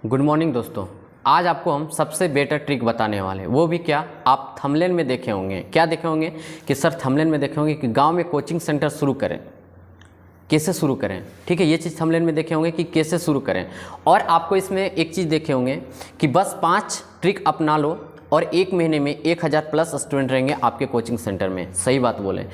Good morning दोस्तों। आज आपको हम सबसे बेटर ट्रिक बताने वाले हैं। वो भी क्या, आप थंबनेल में देखे होंगे। क्या देखे होंगे कि सर थंबनेल में देखे होंगे कि गांव में कोचिंग सेंटर शुरू करें, कैसे शुरू करें। ठीक है, ये चीज़ थंबनेल में देखे होंगे कि कैसे शुरू करें। और आपको इसमें एक चीज़ देखे होंगे कि बस 5 ट्रिक अपना लो और 1 महीने में 1000 प्लस स्टूडेंट रहेंगे आपके कोचिंग सेंटर में। सही बात बोले।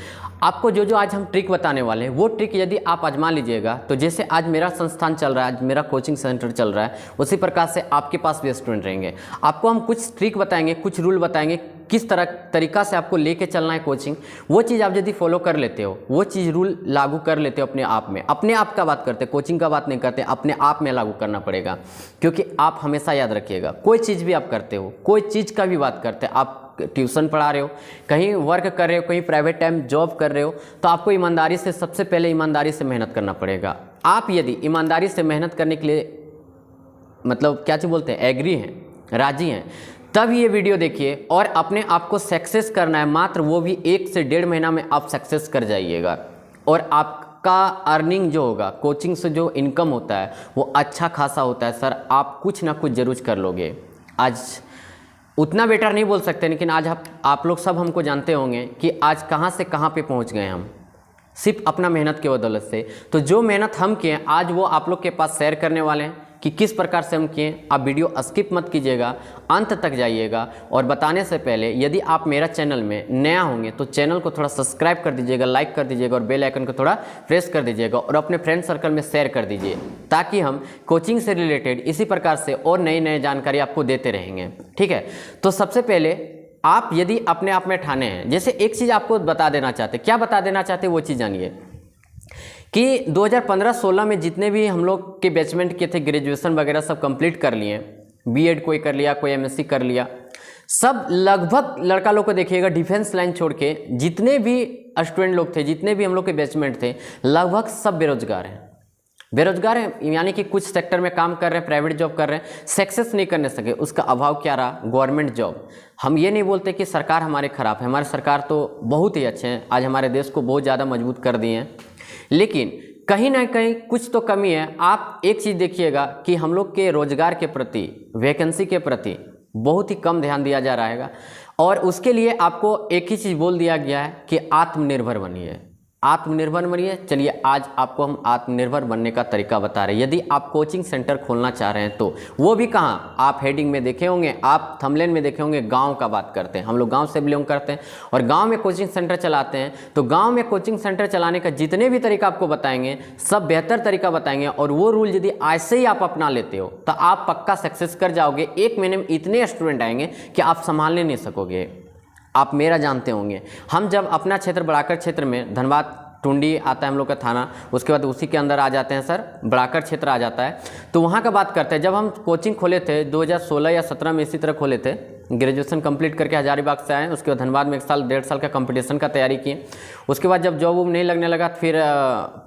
आपको जो आज हम ट्रिक बताने वाले हैं वो ट्रिक यदि आप आजमा लीजिएगा तो जैसे आज मेरा संस्थान चल रहा है, आज मेरा कोचिंग सेंटर चल रहा है, उसी प्रकार से आपके पास भी स्टूडेंट रहेंगे। आपको हम कुछ ट्रिक बताएंगे, कुछ रूल बताएंगे, किस तरीका से आपको लेके चलना है कोचिंग। वो चीज़ आप यदि फॉलो कर लेते हो, वो चीज़ रूल लागू कर लेते हो अपने आप में। अपने आप का बात करते, कोचिंग का बात नहीं करते, अपने आप में लागू करना पड़ेगा। क्योंकि आप हमेशा याद रखिएगा, कोई चीज़ भी आप करते हो, कोई चीज़ का भी बात करते हैं, आप ट्यूशन पढ़ा रहे हो, कहीं वर्क कर रहे हो, कहीं प्राइवेट टाइम जॉब कर रहे हो, तो आपको ईमानदारी से, सबसे पहले ईमानदारी से मेहनत करना पड़ेगा। आप यदि ईमानदारी से मेहनत करने के लिए मतलब क्या चीज़ बोलते हैं, एग्री हैं, राजी हैं, तब ये वीडियो देखिए और अपने आप को सक्सेस करना है। मात्र वो भी 1 से 1.5 महीना में आप सक्सेस कर जाइएगा। और आपका अर्निंग जो होगा, कोचिंग से जो इनकम होता है वो अच्छा खासा होता है। सर आप कुछ ना कुछ जरूर कर लोगे। आज उतना बेटर नहीं बोल सकते, लेकिन आज आप लोग सब हमको जानते होंगे कि आज कहाँ से कहाँ पे पहुँच गए हम, सिर्फ अपना मेहनत के बदौलत से। तो जो मेहनत हम किए आज वो आप लोग के पास शेयर करने वाले हैं कि किस प्रकार से हम किए। आप वीडियो स्किप मत कीजिएगा, अंत तक जाइएगा। और बताने से पहले यदि आप मेरा चैनल में नया होंगे तो चैनल को थोड़ा सब्सक्राइब कर दीजिएगा, लाइक कर दीजिएगा और बेल आइकन को थोड़ा प्रेस कर दीजिएगा और अपने फ्रेंड सर्कल में शेयर कर दीजिए, ताकि हम कोचिंग से रिलेटेड इसी प्रकार से और नई नई जानकारी आपको देते रहेंगे। ठीक है, तो सबसे पहले आप यदि अपने आप में ठाने हैं, जैसे एक चीज़ आपको बता देना चाहते, क्या बता देना चाहते वो चीज़ जानिए कि 2015-16 में जितने भी हम लोग के बैचमेंट के थे, ग्रेजुएशन वगैरह सब कंप्लीट कर लिए, बीएड कोई कर लिया, कोई एमएससी कर लिया, सब लगभग लड़का लोग को देखिएगा डिफेंस लाइन छोड़ के जितने भी स्टूडेंट लोग थे, जितने भी हम लोग के बैचमेंट थे, लगभग सब बेरोजगार हैं। बेरोजगार हैं यानी कि कुछ सेक्टर में काम कर रहे हैं, प्राइवेट जॉब कर रहे हैं, सक्सेस नहीं करने सके। उसका अभाव क्या रहा, गवर्नमेंट जॉब। हम ये नहीं बोलते कि सरकार हमारे खराब है, हमारे सरकार तो बहुत ही अच्छे हैं, आज हमारे देश को बहुत ज़्यादा मजबूत कर दिए हैं, लेकिन कहीं ना कहीं कुछ तो कमी है। आप एक चीज़ देखिएगा कि हम लोग के रोजगार के प्रति, वैकेंसी के प्रति बहुत ही कम ध्यान दिया जा रहा है। और उसके लिए आपको एक ही चीज़ बोल दिया गया है कि आत्मनिर्भर बनिए, आत्मनिर्भर बनिए। चलिए आज आपको हम आत्मनिर्भर बनने का तरीका बता रहे हैं। यदि आप कोचिंग सेंटर खोलना चाह रहे हैं तो वो भी कहाँ, आप हेडिंग में देखे होंगे, आप थंबनेल में देखे होंगे, गांव का बात करते हैं। हम लोग गांव से बिलोंग करते हैं और गांव में कोचिंग सेंटर चलाते हैं। तो गांव में कोचिंग सेंटर चलाने का जितने भी तरीका आपको बताएंगे सब बेहतर तरीका बताएंगे। और वो रूल यदि ऐसे ही आप अपना लेते हो तो आप पक्का सक्सेस कर जाओगे। 1 महीने में इतने स्टूडेंट आएंगे कि आप संभालने नहीं सकोगे। आप मेरा जानते होंगे, हम जब अपना क्षेत्र बड़ाकर क्षेत्र में, धनबाद टुंडी आता है हम लोग का थाना, उसके बाद उसी के अंदर आ जाते हैं सर, बड़ाकर क्षेत्र आ जाता है, तो वहाँ का बात करते हैं। जब हम कोचिंग खोले थे 2016 या 17 में इसी तरह खोले थे, ग्रेजुएशन कंप्लीट करके हजारीबाग से आए, उसके बाद धनबाद में 1 साल 1.5 साल का कंपटीशन का तैयारी किए। उसके बाद जब जॉब वॉब नहीं लगने लगा, फिर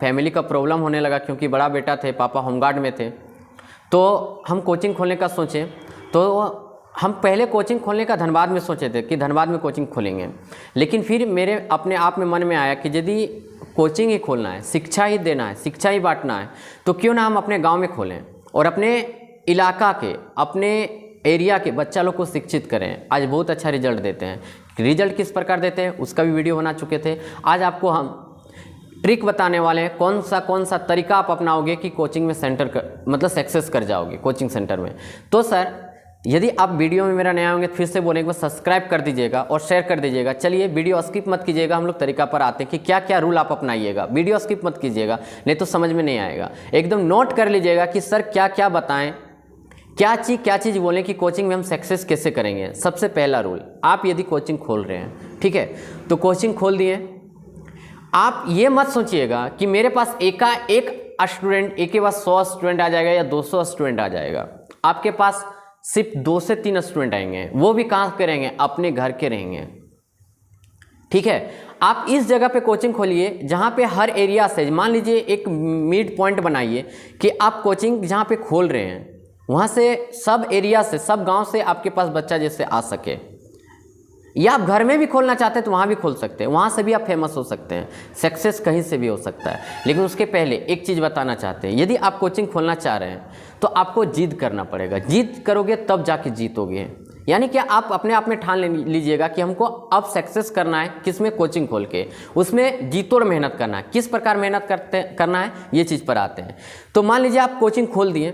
फैमिली का प्रॉब्लम होने लगा, क्योंकि बड़ा बेटा थे, पापा होमगार्ड में थे, तो हम कोचिंग खोलने का सोचे। तो हम पहले कोचिंग खोलने का धनबाद में सोचे थे कि धनबाद में कोचिंग खोलेंगे, लेकिन फिर मेरे अपने आप में मन में आया कि यदि कोचिंग ही खोलना है, शिक्षा ही देना है, शिक्षा ही बांटना है, तो क्यों ना हम अपने गांव में खोलें और अपने इलाका के, अपने एरिया के बच्चा लोग को शिक्षित करें। आज बहुत अच्छा रिजल्ट देते हैं। रिजल्ट किस प्रकार देते हैं उसका भी वीडियो बना चुके थे। आज आपको हम ट्रिक बताने वाले हैं, कौन सा तरीका आप अपनाओगे कि कोचिंग में मतलब सक्सेस कर जाओगे कोचिंग सेंटर में। तो सर यदि आप वीडियो में मेरा नया होंगे फिर से बोलेंगे सब्सक्राइब कर दीजिएगा और शेयर कर दीजिएगा। चलिए वीडियो स्किप मत कीजिएगा, हम लोग तरीका पर आते हैं कि क्या क्या रूल आप अपनाइएगा। वीडियो स्किप मत कीजिएगा, नहीं तो समझ में नहीं आएगा। एकदम नोट कर लीजिएगा कि सर क्या क्या बताएं, क्या चीज़ बोलें कि कोचिंग में हम सक्सेस कैसे करेंगे। सबसे पहला रूल, आप यदि कोचिंग खोल रहे हैं, ठीक है, तो कोचिंग खोल दिए, आप ये मत सोचिएगा कि मेरे पास एक स्टूडेंट, एक के पास 100 स्टूडेंट आ जाएगा या 200 स्टूडेंट आ जाएगा। आपके पास सिर्फ 2 से 3 स्टूडेंट आएंगे, वो भी कहाँ के रहेंगे, अपने घर के रहेंगे। ठीक है, आप इस जगह पे कोचिंग खोलिए जहाँ पे हर एरिया से, मान लीजिए एक मिड पॉइंट बनाइए कि आप कोचिंग जहाँ पे खोल रहे हैं वहाँ से सब एरिया से, सब गांव से आपके पास बच्चा जैसे आ सके। या आप घर में भी खोलना चाहते हैं तो वहाँ भी खोल सकते हैं, वहाँ से भी आप फेमस हो सकते हैं, सक्सेस कहीं से भी हो सकता है। लेकिन उसके पहले एक चीज़ बताना चाहते हैं, यदि आप कोचिंग खोलना चाह रहे हैं तो आपको जिद करना पड़ेगा। जिद करोगे तब जाके जीतोगे। यानी कि आप अपने आप में ठान लीजिएगा कि हमको अब सक्सेस करना है, किसमें, कोचिंग खोल के, उसमें जीतोड़ मेहनत करना है। किस प्रकार मेहनत करना है ये चीज़ पर आते हैं। तो मान लीजिए आप कोचिंग खोल दिए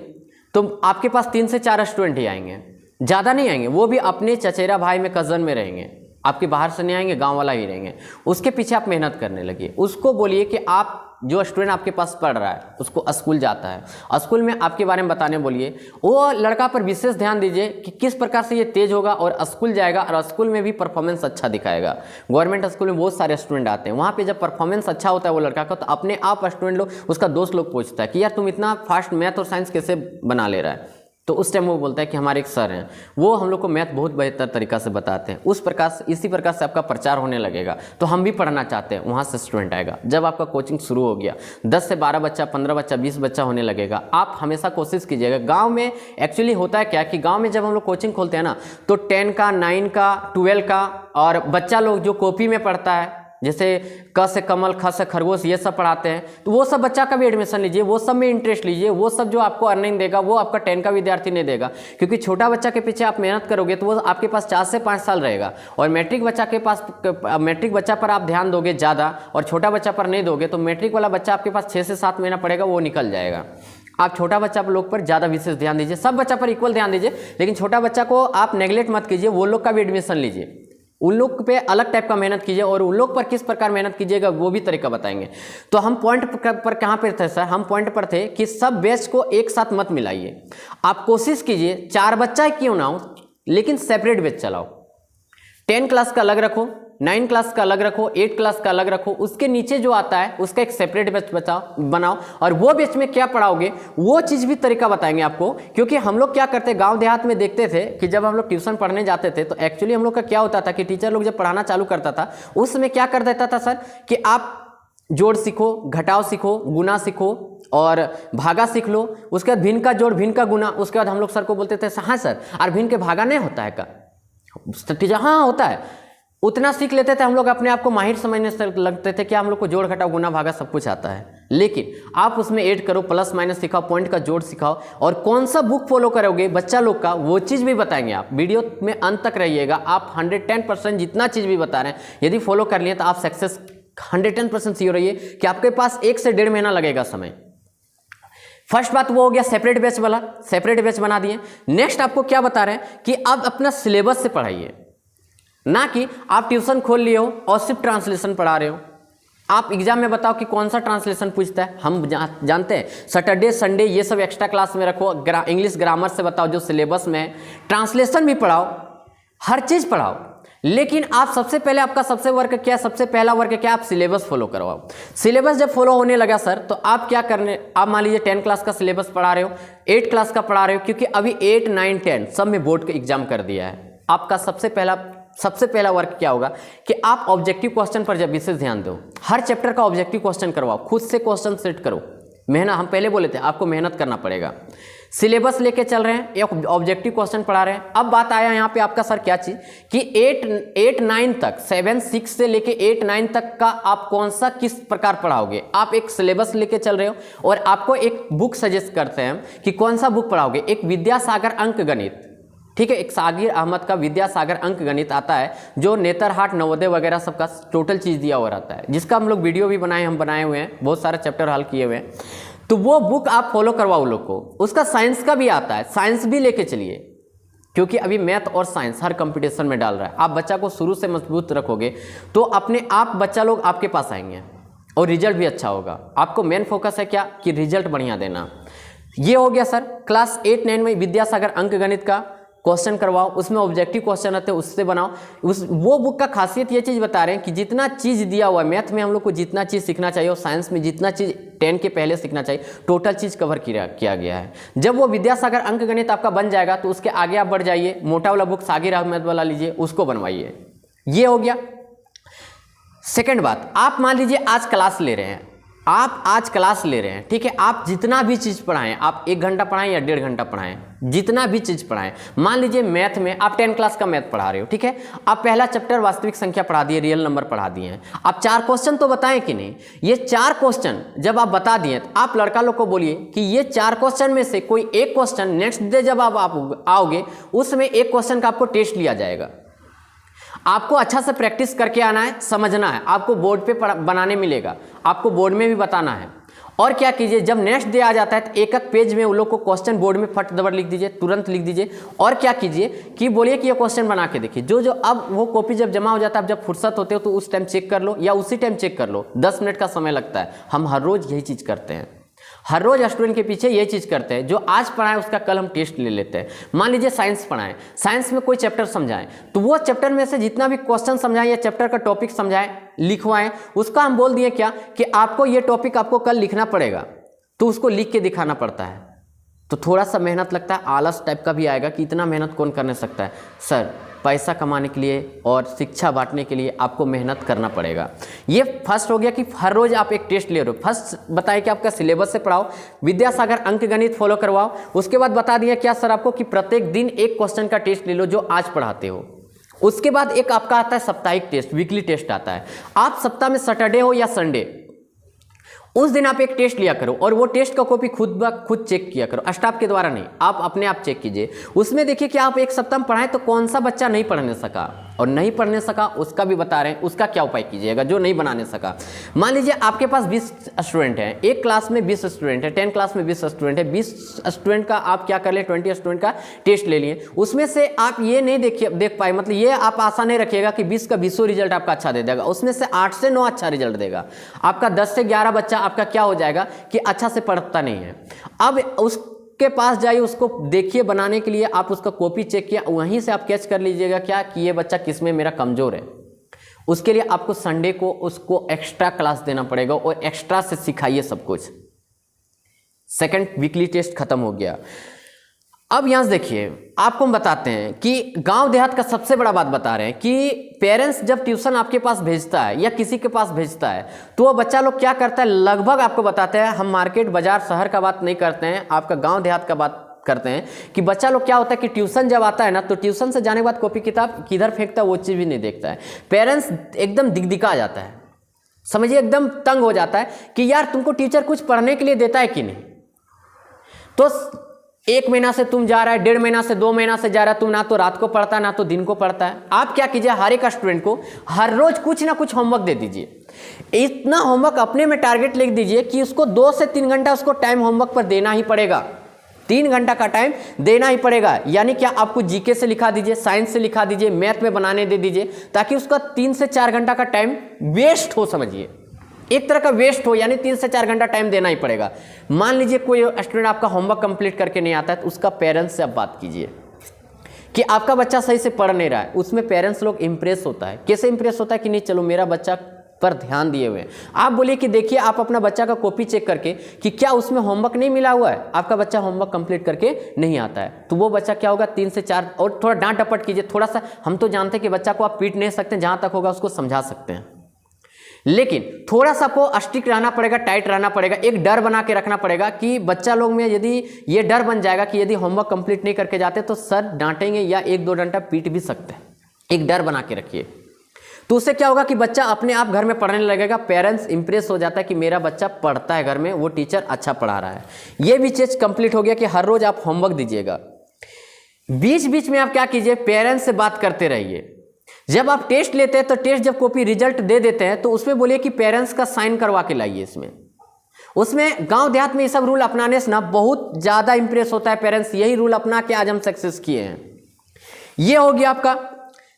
तो आपके पास 3 से 4 स्टूडेंट ही आएंगे, ज़्यादा नहीं आएंगे, वो भी अपने चचेरा भाई में कज़न में रहेंगे, आपके बाहर से नहीं आएंगे, गांव वाला ही रहेंगे। उसके पीछे आप मेहनत करने लगिए। उसको बोलिए कि आप जो स्टूडेंट आपके पास पढ़ रहा है उसको स्कूल जाता है, स्कूल में आपके बारे में बताने बोलिए। वो लड़का पर विशेष ध्यान दीजिए कि किस प्रकार से ये तेज होगा और स्कूल जाएगा और स्कूल में भी परफॉर्मेंस अच्छा दिखाएगा। गवर्नमेंट स्कूल में बहुत सारे स्टूडेंट आते हैं, वहाँ पे जब परफॉर्मेंस अच्छा होता है वो लड़का का, तो अपने आप स्टूडेंट लोग, उसका दोस्त लोग पूछता है कि यार तुम इतना फास्ट मैथ और साइंस कैसे बना ले रहा है। तो उस टाइम वो बोलता है कि हमारे एक सर हैं, वो हम लोग को मैथ बहुत बेहतर तरीक़ा से बताते हैं। उस प्रकार से, इसी प्रकार से आपका प्रचार होने लगेगा, तो हम भी पढ़ना चाहते हैं, वहाँ से स्टूडेंट आएगा। जब आपका कोचिंग शुरू हो गया, 10 से 12 बच्चा, 15 बच्चा, 20 बच्चा होने लगेगा, आप हमेशा कोशिश कीजिएगा। गाँव में एक्चुअली होता है क्या कि गाँव में जब हम लोग कोचिंग खोलते हैं ना, तो 10 का, 9 का, 12 का, और बच्चा लोग जो कॉपी में पढ़ता है, जैसे क से कमल, ख से खरगोश, ये सब पढ़ाते हैं, तो वो सब बच्चा का भी एडमिशन लीजिए, वो सब में इंटरेस्ट लीजिए। वो सब जो आपको अर्निंग देगा वो आपका 10 का विद्यार्थी नहीं देगा, क्योंकि छोटा बच्चा के पीछे आप मेहनत करोगे तो वो आपके पास 4 से 5 साल रहेगा। और मैट्रिक बच्चा पर आप ध्यान दोगे ज़्यादा और छोटा बच्चा पर नहीं दोगे, तो मैट्रिक वाला बच्चा आपके पास 6 से 7 महीना पड़ेगा, वो निकल जाएगा। आप छोटा बच्चा लोग पर ज़्यादा विशेष ध्यान दीजिए, सब बच्चा पर इक्वल ध्यान दीजिए, लेकिन छोटा बच्चा को आप नेगलेक्ट मत कीजिए, वो लोग का भी एडमिशन लीजिए। उन लोग पे अलग टाइप का मेहनत कीजिए और उन लोग पर किस प्रकार मेहनत कीजिएगा वो भी तरीका बताएंगे। तो हम पॉइंट पर कहाँ पर थे सर? हम पॉइंट पर थे कि सब बैच को एक साथ मत मिलाइए। आप कोशिश कीजिए 4 बच्चा क्यों ना हो, लेकिन सेपरेट बैच चलाओ। 10 क्लास का अलग रखो, 9 क्लास का अलग रखो, 8 क्लास का अलग रखो, उसके नीचे जो आता है उसका एक सेपरेट बैच बनाओ। और वो बैच में क्या पढ़ाओगे वो चीज़ भी तरीका बताएंगे आपको। क्योंकि हम लोग क्या करते गांव देहात में देखते थे कि जब हम लोग ट्यूशन पढ़ने जाते थे तो एक्चुअली हम लोग का क्या होता था कि टीचर लोग जब पढ़ाना चालू करता था उस समय क्या कर देता था सर कि आप जोड़ सीखो, घटाव सीखो, गुना सीखो और भागा सीख लो, उसके बाद भिन्न का जोड़, भिन्न का गुना। उसके बाद हम लोग सर को बोलते थे हाँ सर, और भिन्न के भागा नहीं होता है का? टीचर हाँ होता है। उतना सीख लेते थे हम लोग, अपने आप को माहिर समझने से लगते थे कि हम लोग को जोड़ घटाव गुना भागा सब कुछ आता है। लेकिन आप उसमें ऐड करो, प्लस माइनस सिखाओ, पॉइंट का जोड़ सिखाओ, और कौन सा बुक फॉलो करोगे बच्चा लोग का वो चीज़ भी बताएंगे आप। वीडियो में अंत तक रहिएगा। आप 110% जितना चीज़ भी बता रहे हैं यदि फॉलो कर लिए तो आप सक्सेस 110% श्योर रहिए कि आपके पास 1 से 1.5 महीना लगेगा समय। फर्स्ट बात वो हो गया सेपरेट बैच वाला, सेपरेट बैच बना दिए। नेक्स्ट आपको क्या बता रहे हैं कि आप अपना सिलेबस से पढ़ाइए, ना कि आप ट्यूशन खोल लिए हो और सिर्फ ट्रांसलेशन पढ़ा रहे हो। आप एग्जाम में बताओ कि कौन सा ट्रांसलेशन पूछता है। हम जानते हैं सैटरडे संडे ये सब एक्स्ट्रा क्लास में रखो, इंग्लिश ग्रामर से बताओ जो सिलेबस में है, ट्रांसलेशन भी पढ़ाओ, हर चीज़ पढ़ाओ। लेकिन आप सबसे पहले, आपका सबसे वर्क क्या है, सबसे पहला वर्क क्या, आप सिलेबस फॉलो करवाओ। सिलेबस जब फॉलो होने लगा सर तो आप क्या करने, आप मान लीजिए 10 क्लास का सिलेबस पढ़ा रहे हो, 8 क्लास का पढ़ा रहे हो, क्योंकि अभी 8, 9, 10 सब में बोर्ड का एग्जाम कर दिया है। आपका सबसे पहला वर्क क्या होगा कि आप ऑब्जेक्टिव क्वेश्चन पर जब विशेष ध्यान दो, हर चैप्टर का ऑब्जेक्टिव क्वेश्चन करवाओ, खुद से क्वेश्चन सेट करो। मेहनत, हम पहले बोले थे आपको मेहनत करना पड़ेगा। सिलेबस लेके चल रहे हैं, एक ऑब्जेक्टिव क्वेश्चन पढ़ा रहे हैं। अब बात आया यहाँ पे आपका सर क्या चीज़ कि 8, 9 तक, 7, 6 से लेके 8, 9 तक का आप कौन सा किस प्रकार पढ़ाओगे। आप एक सिलेबस लेके चल रहे हो और आपको एक बुक सजेस्ट करते हैं कि कौन सा बुक पढ़ाओगे। एक विद्यासागर अंक गणित, ठीक है, एक सागिर अहमद का विद्यासागर अंक गणित आता है जो नेतरहाट, नवोदय वगैरह सबका टोटल चीज़ दिया हुआ रहता है, जिसका हम लोग वीडियो भी हम बनाए हुए हैं, बहुत सारे चैप्टर हल किए हुए हैं। तो वो बुक आप फॉलो करवाओ लोग को। उसका साइंस का भी आता है, साइंस भी लेके चलिए, क्योंकि अभी मैथ और साइंस हर कंपटीशन में डाल रहा है। आप बच्चा को शुरू से मजबूत रखोगे तो अपने आप बच्चा लोग आपके पास आएंगे और रिजल्ट भी अच्छा होगा। आपको मेन फोकस है क्या कि रिजल्ट बढ़िया देना। ये हो गया सर क्लास 8, 9 में विद्यासागर अंक गणित का क्वेश्चन करवाओ, उसमें ऑब्जेक्टिव क्वेश्चन रहते हैं उससे बनाओ। वो बुक का खासियत ये चीज़ बता रहे हैं कि जितना चीज़ दिया हुआ है मैथ में हम लोग को जितना चीज़ सीखना चाहिए और साइंस में जितना चीज़ 10 के पहले सीखना चाहिए, टोटल चीज़ कवर किया गया है। जब वो विद्यासागर अंक गणित आपका बन जाएगा तो उसके आगे आप बढ़ जाइए, मोटा वाला बुक सागिर अहमद वाला लीजिए, उसको बनवाइए। ये हो गया। सेकेंड बात, आप मान लीजिए आज क्लास ले रहे हैं, आप आज क्लास ले रहे हैं, ठीक है, आप जितना भी चीज़ पढ़ाएं, आप 1 घंटा पढ़ाएं या 1.5 घंटा पढ़ाएं, जितना भी चीज़ पढ़ाएं, मान लीजिए मैथ में आप 10 क्लास का मैथ पढ़ा रहे हो, ठीक है, आप पहला चैप्टर वास्तविक संख्या पढ़ा दिए, रियल नंबर पढ़ा दिए हैं, आप 4 क्वेश्चन तो बताएं कि नहीं। ये 4 क्वेश्चन जब आप बता दिए तो आप लड़का लोग को बोलिए कि ये 4 क्वेश्चन में से कोई एक क्वेश्चन नेक्स्ट डे जब आप आओगे उसमें एक क्वेश्चन का आपको टेस्ट लिया जाएगा। आपको अच्छा से प्रैक्टिस करके आना है, समझना है, आपको बोर्ड पे बनाने मिलेगा, आपको बोर्ड में भी बताना है। और क्या कीजिए, जब नेक्स्ट डे आ जाता है तो एक एक पेज में उन लोग को क्वेश्चन बोर्ड में फट दबर लिख दीजिए, तुरंत लिख दीजिए। और क्या कीजिए कि बोलिए कि ये क्वेश्चन बना के देखिए, जो अब वो कॉपी जब जमा हो जाता है, अब जब फुर्सत होते हो तो उस टाइम चेक कर लो या उसी टाइम चेक कर लो, 10 मिनट का समय लगता है। हम हर रोज़ यही चीज़ करते हैं, हर रोज स्टूडेंट के पीछे ये चीज़ करते हैं, जो आज पढ़ाएं उसका कल हम टेस्ट ले लेते हैं। मान लीजिए साइंस पढ़ाएं, साइंस में कोई चैप्टर समझाएं तो वो चैप्टर में से जितना भी क्वेश्चन समझाएं या चैप्टर का टॉपिक समझाएं, लिखवाएं, उसका हम बोल दिए क्या कि आपको ये टॉपिक आपको कल लिखना पड़ेगा, तो उसको लिख के दिखाना पड़ता है। तो थोड़ा सा मेहनत लगता है, आलस टाइप का भी आएगा कि इतना मेहनत कौन करने सकता है। सर, पैसा कमाने के लिए और शिक्षा बांटने के लिए आपको मेहनत करना पड़ेगा। ये फर्स्ट हो गया कि हर रोज आप एक टेस्ट ले रहे हो। फर्स्ट बताया कि आपका सिलेबस से पढ़ाओ, विद्यासागर अंक गणित फॉलो करवाओ। उसके बाद बता दिया क्या सर आपको कि प्रत्येक दिन एक क्वेश्चन का टेस्ट ले लो जो आज पढ़ाते हो। उसके बाद एक आपका आता है साप्ताहिक टेस्ट, वीकली टेस्ट आता है। आप सप्ताह में सैटरडे हो या संडे, उस दिन आप एक टेस्ट लिया करो और वो टेस्ट का कॉपी खुद चेक किया करो, स्टाफ के द्वारा नहीं, आप अपने आप चेक कीजिए। उसमें देखिए कि आप एक सप्ताह में पढ़ाएं तो कौन सा बच्चा नहीं पढ़ने सका, और नहीं पढ़ने सका उसका भी बता रहे हैं, उसका क्या उपाय कीजिएगा जो नहीं बनाने सका। मान लीजिए आपके पास 20 स्टूडेंट हैं, एक क्लास में 20 स्टूडेंट है, 10 क्लास में 20 स्टूडेंट है, 20 स्टूडेंट का आप क्या कर लिए, 20 स्टूडेंट का टेस्ट ले लिए। उसमें से आप ये नहीं देख पाए, मतलब ये आप आशा नहीं रखिएगा कि 20 का 20 रिजल्ट आपका अच्छा दे देगा, उसमें से 8 से 9 अच्छा रिजल्ट देगा। आपका 10 से 11 बच्चा आपका क्या हो जाएगा कि अच्छा से पढ़ता नहीं है। अब उसके पास जाइए, उसको देखिए बनाने के लिए, आप उसका कॉपी चेक किया, वहीं से आप कैच कर लीजिएगा क्या कि ये बच्चा किस में मेरा कमजोर है। उसके लिए आपको संडे को उसको एक्स्ट्रा क्लास देना पड़ेगा और एक्स्ट्रा से सिखाइए सब कुछ। सेकंड वीकली टेस्ट खत्म हो गया। अब यहां से देखिए, आपको हम बताते हैं कि गांव देहात का सबसे बड़ा बात बता रहे हैं कि पेरेंट्स जब ट्यूशन आपके पास भेजता है या किसी के पास भेजता है तो वो बच्चा लोग क्या करता है, लगभग आपको बताते हैं, हम मार्केट बाजार शहर का बात नहीं करते हैं, आपका गांव देहात का बात करते हैं कि बच्चा लोग क्या होता है कि ट्यूशन जब आता है ना, तो ट्यूशन से जाने के बाद कॉपी किताब किधर फेंकता है वो चीज़ भी नहीं देखता है। पेरेंट्स एकदम दिकदिका जाता है, समझिए एकदम तंग हो जाता है कि यार तुमको टीचर कुछ पढ़ने के लिए देता है कि नहीं। तो 1 महीना से तुम जा रहा है, 1.5 महीना से 2 महीना से जा रहा है, तुम ना तो रात को पढ़ता है ना तो दिन को पढ़ता है। आप क्या कीजिए, हर एक स्टूडेंट को हर रोज कुछ ना कुछ होमवर्क दे दीजिए। इतना होमवर्क अपने में टारगेट लिख दीजिए कि उसको 2 से 3 घंटा उसको टाइम होमवर्क पर देना ही पड़ेगा, 3 घंटा का टाइम देना ही पड़ेगा। यानी क्या, आपको जीके से लिखा दीजिए, साइंस से लिखा दीजिए, मैथ में बनाने दे दीजिए, ताकि उसका 3 से 4 घंटा का टाइम वेस्ट हो, समझिए एक तरह का वेस्ट हो, यानी 3 से 4 घंटा टाइम देना ही पड़ेगा। मान लीजिए कोई स्टूडेंट आपका होमवर्क कंप्लीट करके नहीं आता है तो उसका पेरेंट्स से आप बात कीजिए कि आपका बच्चा सही से पढ़ नहीं रहा है। उसमें पेरेंट्स लोग इंप्रेस होता है। कैसे इंप्रेस होता है कि नहीं, चलो मेरा बच्चा पर ध्यान दिए हुए हैं। आप बोलिए कि देखिए, आप अपना बच्चा का कॉपी चेक करके कि क्या उसमें होमवर्क नहीं मिला हुआ है, आपका बच्चा होमवर्क कंप्लीट करके नहीं आता है, तो वो बच्चा क्या होगा 3 से 4, और थोड़ा डांट डपट कीजिए थोड़ा सा। हम तो जानते हैं कि बच्चा को आप पीट नहीं सकते, जहाँ तक होगा उसको समझा सकते हैं, लेकिन थोड़ा सा आपको स्ट्रिक्ट रहना पड़ेगा, टाइट रहना पड़ेगा। एक डर बना के रखना पड़ेगा कि बच्चा लोग में यदि ये डर बन जाएगा कि यदि होमवर्क कंप्लीट नहीं करके जाते तो सर डांटेंगे या 1-2 डंडा पीट भी सकते हैं। एक डर बना के रखिए, तो उससे क्या होगा कि बच्चा अपने आप घर में पढ़ने लगेगा। पेरेंट्स इंप्रेस हो जाता है कि मेरा बच्चा पढ़ता है घर में, वो टीचर अच्छा पढ़ा रहा है। ये भी चीज कंप्लीट हो गया कि हर रोज आप होमवर्क दीजिएगा। बीच बीच में आप क्या कीजिए, पेरेंट्स से बात करते रहिए। जब आप टेस्ट लेते हैं तो टेस्ट जब कॉपी रिजल्ट दे देते हैं तो उसमें बोलिए कि पेरेंट्स का साइन करवा के लाइए। उसमें गांव देहात में ये सब रूल अपनाने से ना बहुत ज़्यादा इंप्रेस होता है पेरेंट्स। यही रूल अपना के आज हम सक्सेस किए हैं। ये हो गया आपका।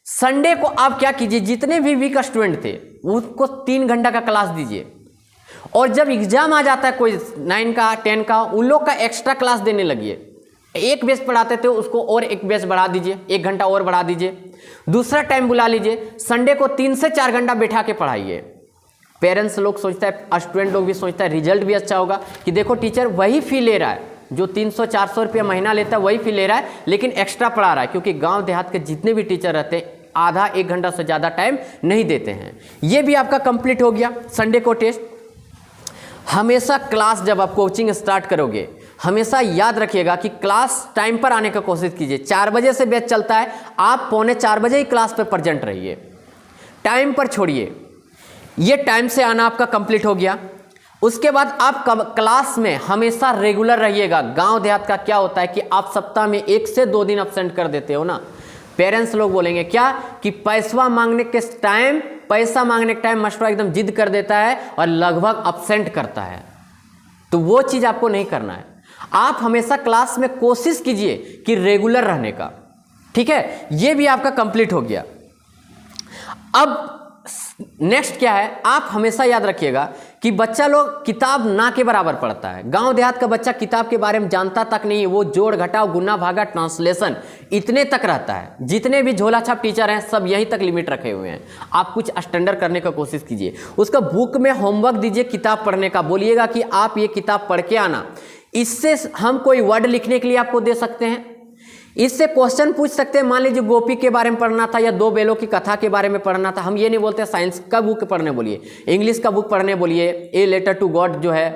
संडे को आप क्या कीजिए, जितने भी वीक स्टूडेंट थे उनको 3 घंटा का क्लास दीजिए, और जब एग्जाम आ जाता है कोई 9 का 10 का, उन लोग का एक्स्ट्रा क्लास देने लगिए। एक बेस पढ़ाते थे उसको और एक बेस बढ़ा दीजिए, 1 घंटा और बढ़ा दीजिए। दूसरा टाइम बुला लीजिए, संडे को 3 से 4 घंटा बैठा के पढ़ाइए। पेरेंट्स लोग सोचता है, स्टूडेंट लोग भी सोचता है रिजल्ट भी अच्छा होगा कि देखो टीचर वही फी ले रहा है जो 300-400 रुपया महीना लेता है, वही फी ले रहा है लेकिन एक्स्ट्रा पढ़ा रहा है। क्योंकि गांव देहात के जितने भी टीचर रहते हैं आधा 1 घंटा से ज़्यादा टाइम नहीं देते हैं। ये भी आपका कंप्लीट हो गया संडे को टेस्ट। हमेशा क्लास जब आप कोचिंग स्टार्ट करोगे हमेशा याद रखिएगा कि क्लास टाइम पर आने का कोशिश कीजिए। 4 बजे से बैच चलता है, आप 3:45 बजे ही क्लास पे प्रेजेंट रहिए, टाइम पर छोड़िए। ये टाइम से आना आपका कंप्लीट हो गया। उसके बाद आप क्लास में हमेशा रेगुलर रहिएगा। गांव देहात का क्या होता है कि आप सप्ताह में 1 से 2 दिन अब्सेंट कर देते हो ना, पेरेंट्स लोग बोलेंगे क्या कि पैसा मांगने के टाइम मास्टर एकदम जिद कर देता है और लगभग अब्सेंट करता है। तो वो चीज़ आपको नहीं करना है। आप हमेशा क्लास में कोशिश कीजिए कि रेगुलर रहने का, ठीक है। ये भी आपका कंप्लीट हो गया। अब नेक्स्ट क्या है, आप हमेशा याद रखिएगा कि बच्चा लोग किताब ना के बराबर पढ़ता है। गांव देहात का बच्चा किताब के बारे में जानता तक नहीं है, वो जोड़ घटाव गुना भागा ट्रांसलेशन इतने तक रहता है। जितने भी झोला छाप टीचर हैं सब यहीं तक लिमिट रखे हुए हैं। आप कुछ स्टैंडर्ड करने का कोशिश कीजिए। उसका बुक में होमवर्क दीजिए किताब पढ़ने का, बोलिएगा कि आप ये किताब पढ़ के आना। इससे हम कोई वर्ड लिखने के लिए आपको दे सकते हैं, इससे क्वेश्चन पूछ सकते हैं। मान लीजिए गोपी के बारे में पढ़ना था या 2 बेलों की कथा के बारे में पढ़ना था, हम ये नहीं बोलते साइंस का बुक पढ़ने बोलिए, इंग्लिश का बुक पढ़ने बोलिए, ए लेटर टू गॉड जो है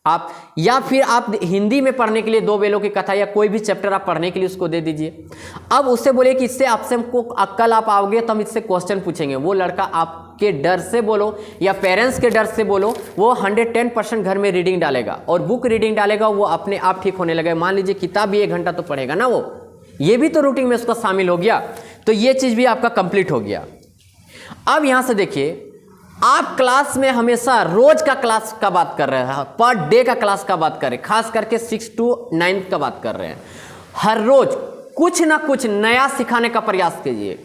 आप, या फिर आप हिंदी में पढ़ने के लिए 2 बेलों की कथा या कोई भी चैप्टर आप पढ़ने के लिए उसको दे दीजिए। अब उससे बोलिए कि इससे आपसे हमको कल आप आओगे तो हम इससे क्वेश्चन पूछेंगे। वो लड़का आपके डर से बोलो या पेरेंट्स के डर से बोलो, वो 110% घर में रीडिंग डालेगा और बुक रीडिंग डालेगा, वो अपने आप ठीक होने लगेगा। मान लीजिए किताब भी 1 घंटा तो पढ़ेगा ना, वो ये भी तो रूटीन में उसका शामिल हो गया। तो ये चीज़ भी आपका कंप्लीट हो गया। अब यहाँ से देखिए, आप क्लास में हमेशा रोज का क्लास का बात कर रहे हैं, पर डे का क्लास का बात कर रहे हैं, खास करके 6 to 9 का बात कर रहे हैं। हर रोज कुछ ना कुछ नया सिखाने का प्रयास कीजिए,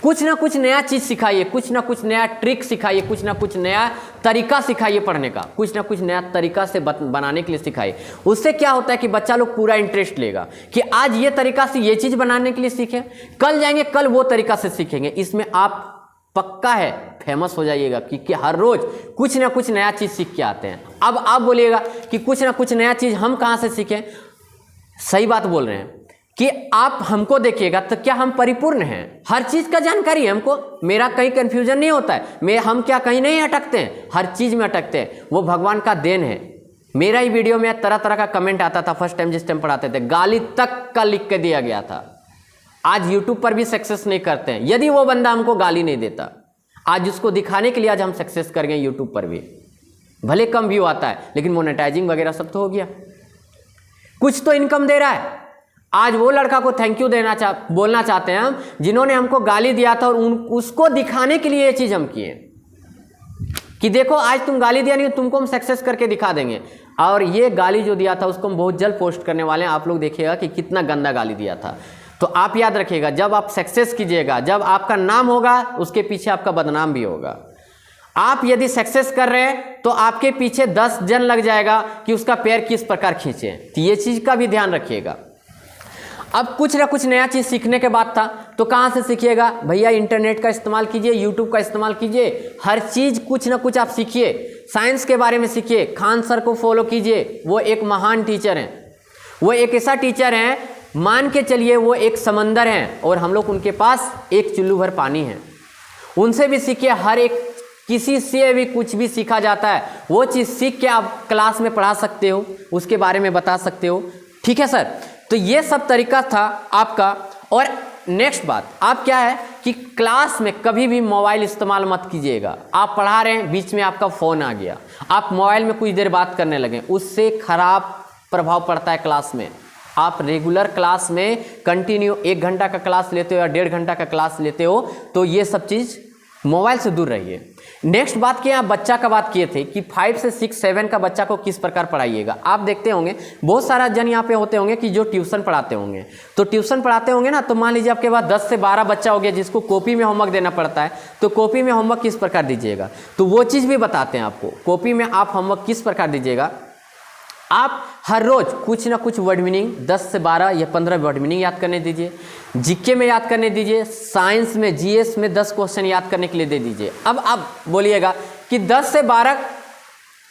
कुछ ना कुछ नया चीज़ सिखाइए, कुछ ना कुछ नया ट्रिक सिखाइए, कुछ ना कुछ नया तरीका सिखाइए पढ़ने का, कुछ ना कुछ नया तरीका से बनाने के लिए सिखाइए। उससे क्या होता है कि बच्चा लोग पूरा इंटरेस्ट लेगा कि आज ये तरीका से ये चीज़ बनाने के लिए सीखें, कल जाएंगे कल वो तरीका से सीखेंगे। इसमें आप पक्का है फेमस हो जाइएगा कि हर रोज कुछ ना कुछ नया चीज़ सीख के आते हैं। अब आप बोलिएगा कि कुछ ना कुछ नया चीज़ हम कहाँ से सीखें, सही बात बोल रहे हैं कि आप हमको देखिएगा तो क्या हम परिपूर्ण हैं, हर चीज़ का जानकारी है हमको, मेरा कहीं कन्फ्यूजन नहीं होता है, हम क्या कहीं नहीं अटकते हैं, हर चीज़ में अटकते हैं, वो भगवान का देन है। मेरा ही वीडियो में तरह तरह का कमेंट आता था, फर्स्ट टाइम जिस टाइम पढ़ाते थे गाली तक का लिख के दिया गया था। आज यूट्यूब पर भी सक्सेस नहीं करते हैं यदि वो बंदा हमको गाली नहीं देता। आज उसको दिखाने के लिए आज हम सक्सेस कर गए यूट्यूब पर भी, भले कम व्यू आता है लेकिन मोनेटाइजिंग वगैरह सब तो हो गया, कुछ तो इनकम दे रहा है। आज वो लड़का को थैंक यू बोलना चाहते हैं हम, जिन्होंने हमको गाली दिया था और उसको दिखाने के लिए ये चीज़ हम किए कि देखो आज तुम गाली दिया नहीं, तुमको हम सक्सेस करके दिखा देंगे। और ये गाली जो दिया था उसको हम बहुत जल्द पोस्ट करने वाले हैं, आप लोग देखिएगा कि कितना गंदा गाली दिया था। तो आप याद रखिएगा, जब आप सक्सेस कीजिएगा, जब आपका नाम होगा उसके पीछे आपका बदनाम भी होगा। आप यदि सक्सेस कर रहे हैं तो आपके पीछे 10 जन लग जाएगा कि उसका पैर किस प्रकार खींचे, तो ये चीज़ का भी ध्यान रखिएगा। अब कुछ ना कुछ नया चीज़ सीखने के बाद था तो कहाँ से सीखिएगा भैया, इंटरनेट का इस्तेमाल कीजिए, यूट्यूब का इस्तेमाल कीजिए, हर चीज़ कुछ ना कुछ आप सीखिए। साइंस के बारे में सीखिए, खान सर को फॉलो कीजिए, वो एक महान टीचर हैं, वो एक ऐसा टीचर हैं, मान के चलिए वो एक समंदर हैं और हम लोग उनके पास एक चुल्लू भर पानी है। उनसे भी सीखिए, हर एक किसी से भी कुछ भी सीखा जाता है, वो चीज़ सीख के आप क्लास में पढ़ा सकते हो, उसके बारे में बता सकते हो। ठीक है सर, तो ये सब तरीका था आपका। और नेक्स्ट बात आप क्या है कि क्लास में कभी भी मोबाइल इस्तेमाल मत कीजिएगा। आप पढ़ा रहे हैं, बीच में आपका फ़ोन आ गया, आप मोबाइल में कुछ देर बात करने लगे, उससे खराब प्रभाव पड़ता है क्लास में। आप रेगुलर क्लास में कंटिन्यू 1 घंटा का क्लास लेते हो या 1.5 घंटा का क्लास लेते हो तो ये सब चीज़ मोबाइल से दूर रहिए। नेक्स्ट बात किया, आप बच्चा का बात किए थे कि 5 से 6, 7 का बच्चा को किस प्रकार पढ़ाइएगा। आप देखते होंगे बहुत सारा जन यहाँ पे होते होंगे कि जो ट्यूशन पढ़ाते होंगे, तो ट्यूशन पढ़ाते होंगे ना, तो मान लीजिए आपके पास 10 से 12 बच्चा हो गया जिसको कॉपी में होमवर्क देना पड़ता है, तो कॉपी में होमवर्क किस प्रकार दीजिएगा, तो वो चीज़ भी बताते हैं आपको। कॉपी में आप होमवर्क किस प्रकार दीजिएगा, आप हर रोज कुछ ना कुछ वर्ड मीनिंग 10 से 12 या 15 वर्ड मीनिंग याद करने दीजिए, जीके में याद करने दीजिए, साइंस में जीएस में 10 क्वेश्चन याद करने के लिए दे दीजिए। अब आप बोलिएगा कि 10 से 12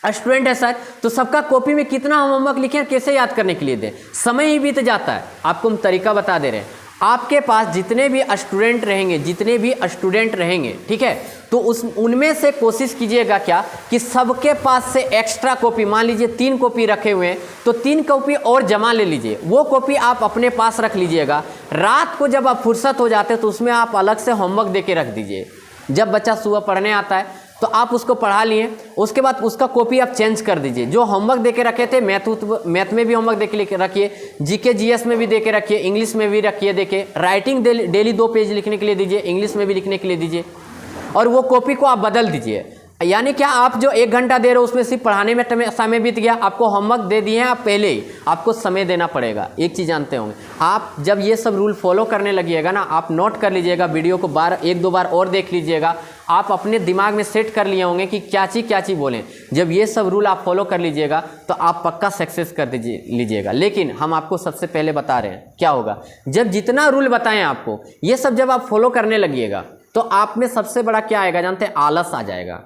स्टूडेंट है सर, तो सबका कॉपी में कितना होमवर्क लिखें, कैसे याद करने के लिए दें, समय ही बीत जाता है। आपको हम तरीका बता दे रहे हैं। आपके पास जितने भी स्टूडेंट रहेंगे, ठीक है, तो उनमें से कोशिश कीजिएगा क्या कि सबके पास से एक्स्ट्रा कॉपी, मान लीजिए 3 कॉपी रखे हुए हैं तो 3 कॉपी और जमा ले लीजिए, वो कॉपी आप अपने पास रख लीजिएगा। रात को जब आप फुर्सत हो जाते हैं तो उसमें आप अलग से होमवर्क दे के रख दीजिए। जब बच्चा सुबह पढ़ने आता है तो आप उसको पढ़ा लिए, उसके बाद उसका कॉपी आप चेंज कर दीजिए। जो होमवर्क दे के रखे थे, मैथ में भी होमवर्क दे के रखिए, जीके जीएस में भी दे के रखिए, इंग्लिश में भी रखिए दे के, राइटिंग डेली 2 पेज लिखने के लिए दीजिए, इंग्लिश में भी लिखने के लिए दीजिए, और वो कॉपी को आप बदल दीजिए। यानी क्या, आप जो 1 घंटा दे रहे हो उसमें सिर्फ पढ़ाने में समय बीत गया, आपको होमवर्क दे दिए हैं आप पहले ही, आपको समय देना पड़ेगा। एक चीज़ जानते होंगे आप, जब ये सब रूल फॉलो करने लगिएगा ना, आप नोट कर लीजिएगा, वीडियो को 1-2 बार और देख लीजिएगा, आप अपने दिमाग में सेट कर लिए होंगे कि क्या चीज़ बोलें। जब ये सब रूल आप फॉलो कर लीजिएगा तो आप पक्का सक्सेस कर लीजिएगा। लेकिन हम आपको सबसे पहले बता रहे हैं क्या होगा, जब जितना रूल बताएं आपको, ये सब जब आप फॉलो करने लगिएगा तो आप में सबसे बड़ा क्या आएगा जानते हैं, आलस आ जाएगा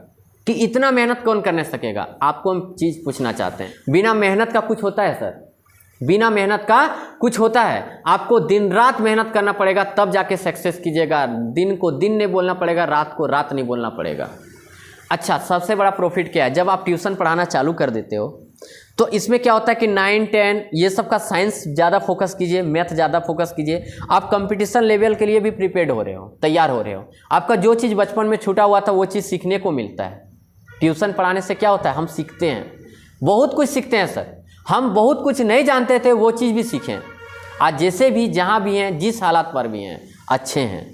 कि इतना मेहनत कौन करने सकेगा। आपको हम चीज़ पूछना चाहते हैं, बिना मेहनत का कुछ होता है सर? बिना मेहनत का कुछ होता है? आपको दिन रात मेहनत करना पड़ेगा, तब जाके सक्सेस कीजिएगा। दिन को दिन नहीं बोलना पड़ेगा, रात को रात नहीं बोलना पड़ेगा। अच्छा, सबसे बड़ा प्रॉफिट क्या है, जब आप ट्यूशन पढ़ाना चालू कर देते हो तो इसमें क्या होता है कि 9, 10 ये सब का साइंस ज़्यादा फोकस कीजिए, मैथ ज़्यादा फोकस कीजिए। आप कंपटीशन लेवल के लिए भी प्रिपेयर्ड हो रहे हो, तैयार हो रहे हो। आपका जो चीज़ बचपन में छूटा हुआ था वो चीज़ सीखने को मिलता है। ट्यूशन पढ़ाने से क्या होता है, हम सीखते हैं, बहुत कुछ सीखते हैं सर। हम बहुत कुछ नहीं जानते थे, वो चीज़ भी सीखें। आज जैसे भी जहाँ भी हैं, जिस हालात पर भी हैं, अच्छे हैं।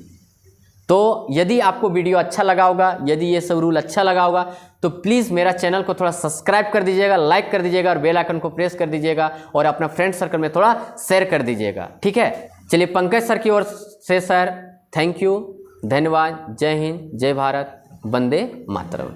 तो यदि आपको वीडियो अच्छा लगा होगा, यदि ये सब रूल अच्छा लगा होगा, तो प्लीज़ मेरा चैनल को थोड़ा सब्सक्राइब कर दीजिएगा, लाइक कर दीजिएगा और बेल आइकन को प्रेस कर दीजिएगा, और अपना फ्रेंड सर्कल में थोड़ा शेयर कर दीजिएगा, ठीक है। चलिए, पंकज सर की ओर से सर थैंक यू, धन्यवाद, जय हिंद, जय भारत, वंदे मातरम।